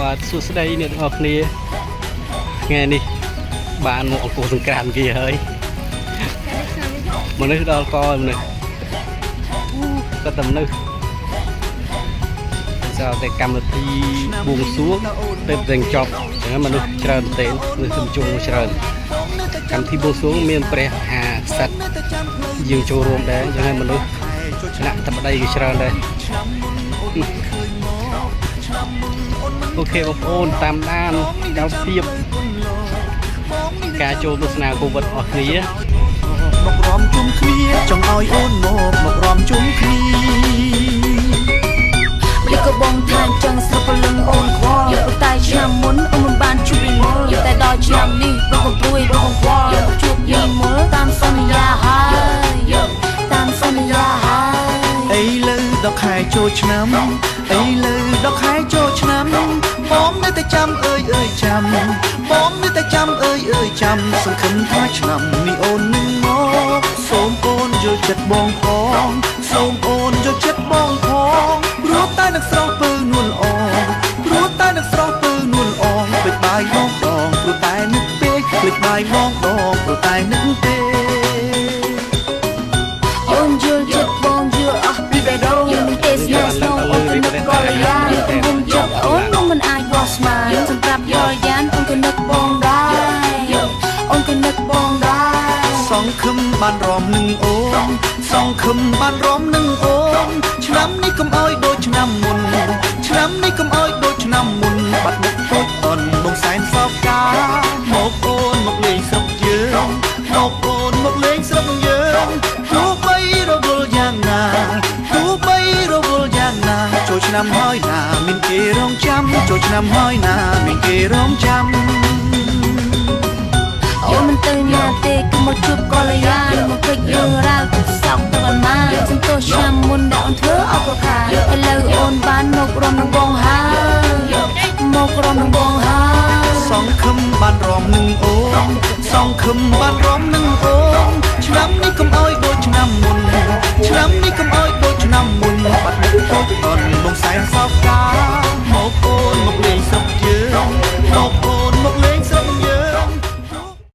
បាទសួស្តីអ្នកទាំងអស់គ្នាថ្ងៃនេះបានមកអង្គសង្គ្រាមគេហើយមនុស្សដល់កមនុស្សគាត់តែមនុស្សចូលតែកម្មវិធីបួងសួងទៅតែចប់អញ្ចឹងមនុស្សច្រើនមែនទែនមនុស្សជុំច្រើនកម្មវិធីបួងសួងមានព្រះមហាក្សត្រយើងចូលរួមដែរអញ្ចឹងហើយមនុស្សឆ្នាក់តែប្តីក៏ច្រើនដែរអូខេបងប្អូនតាមដានដល់ភាពការចូលទស្សនាកូវីដអស់គ្នាមករំជុំគ្នាចង់ឲ្យអូនមករំជុំគ្នាមិនក៏បងថាចង់ស្រពលឹងអូនខ្វល់តែឆ្នាំមុនអូនមិនបានជួបពីមុនតែដល់ឆ្នាំនេះបងព្រួយបងខ្វល់ជួបពីមុនតាមសន្យាហើយតាមសន្យាហើយអីលើដល់ខែចូលឆ្នាំអីលើដល់ខែចូលឆ្នាំបងនៅតែចាំអើយចាំបងនៅតែចាំអើយចាំសង្ឃឹមថាឆ្នាំនេះអូននឹងមកសូមអូនយកចិត្តបងផងសូមអូនយកចិត្តបងផងព្រោះតែនឹងស្រស់ពើនួនល្អព្រោះតែនឹងស្រស់ពើនួនល្អពេចបាយបងដងព្រោះតែនឹកពេកពេចបាយបងដងព្រោះតែនឹកពេកអូនយកចិត្តបងយកអស់ពីបេះដូងយើងនឹងទេសនាស្នងអូនទៅនឹកកលយានខ្ញុំចិត្តអូនមិនអាចបោះស្មានសម្រាប់យល់យ៉ានអូនក៏នឹកបងដែរអូនក៏នឹកបងដែរសង្ឃឹមបានរំនឹងអូនសង្ឃឹមបានរំនឹងអូនឆ្នាំនេះកុំអោយដូចឆ្នាំមុនឆ្នាំនេះកុំអោយដូចឆ្នាំមុនបាត់មុខពុកអូនមកសែនសោកកាមកអូនមកលេងស្រុកយើងមកអូនមកលេងស្រុកយើងទោះបីរវល់យ៉ាងណាទោះបីរវល់យ៉ាងណាចូលឆ្នាំហើយណាមានគេរងចាំចូលឆ្នាំហើយណាមានគេរងចាំអូនមិនទៅណាទេគឺមកជួបកល្យានមកភ្លេចរឿងរ៉ាវទុកសោកទៅអាណាសន្តោសឆ្នាំមុនដែលអូនធ្វើអបកាឥឡូវអូនបានមករំនឹងបងហើយមករំនឹងបងហើយសង្ឃឹមបានរំនឹងអូនសង្ឃឹមបានរំនឹងអូនឆ្នាំនេះកុំអោយដូចឆ្នាំមុនឆ្នាំនេះកុំអោយដូច